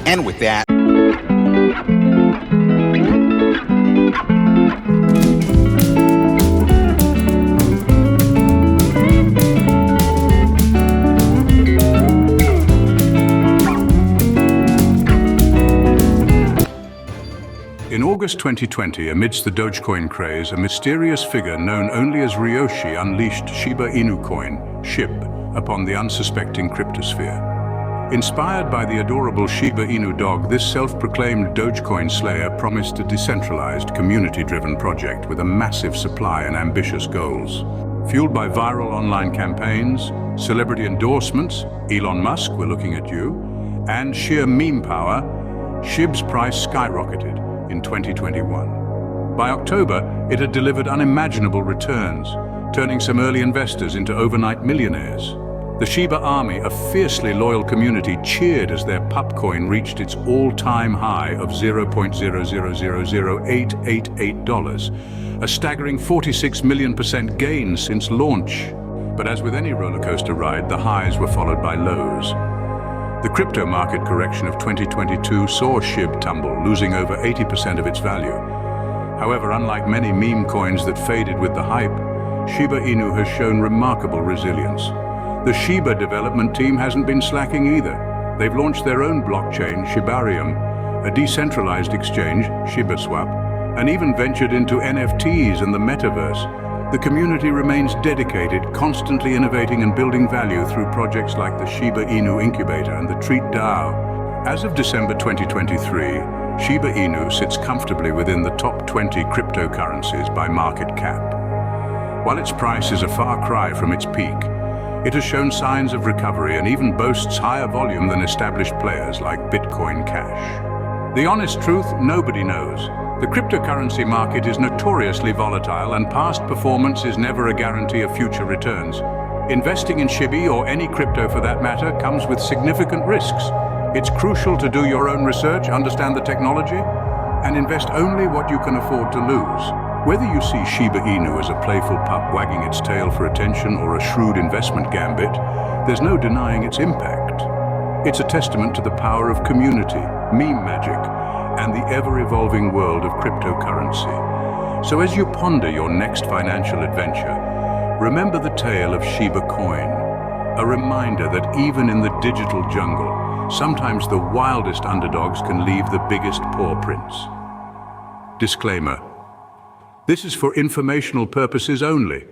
And with that, In August 2020, amidst the Dogecoin craze, a mysterious figure known only as Ryoshi unleashed Shiba Inu coin, SHIB, upon the unsuspecting cryptosphere. Inspired by the adorable Shiba Inu dog, this self-proclaimed Dogecoin slayer promised a decentralized, community-driven project with a massive supply and ambitious goals. Fueled by viral online campaigns, celebrity endorsements, Elon Musk, we're looking at you, and sheer meme power, SHIB's price skyrocketed in 2021. By October, it had delivered unimaginable returns, turning some early investors into overnight millionaires. The Shiba Army, a fiercely loyal community, cheered as their pup coin reached its all-time high of $0.0000888, a staggering 46 million% gain since launch. But as with any rollercoaster ride, the highs were followed by lows. The crypto market correction of 2022 saw SHIB tumble, losing over 80% of its value. However, unlike many meme coins that faded with the hype, Shiba Inu has shown remarkable resilience. The Shiba development team hasn't been slacking either. They've launched their own blockchain, Shibarium, a decentralized exchange, ShibaSwap, and even ventured into NFTs and the metaverse. The community remains dedicated, constantly innovating and building value through projects like the Shiba Inu Incubator and the Treat DAO. As of December 2023, Shiba Inu sits comfortably within the top 20 cryptocurrencies by market cap. While its price is a far cry from its peak, it has shown signs of recovery and even boasts higher volume than established players like Bitcoin Cash. The honest truth, nobody knows. The cryptocurrency market is notoriously volatile, and past performance is never a guarantee of future returns. Investing in Shiba, or any crypto for that matter, comes with significant risks. It's crucial to do your own research, understand the technology, and invest only what you can afford to lose. Whether you see Shiba Inu as a playful pup wagging its tail for attention or a shrewd investment gambit, there's no denying its impact. It's a testament to the power of community, meme magic, and the ever-evolving world of cryptocurrency. So as you ponder your next financial adventure, remember the tale of Shiba Coin, a reminder that even in the digital jungle, sometimes the wildest underdogs can leave the biggest paw prints. Disclaimer: this is for informational purposes only.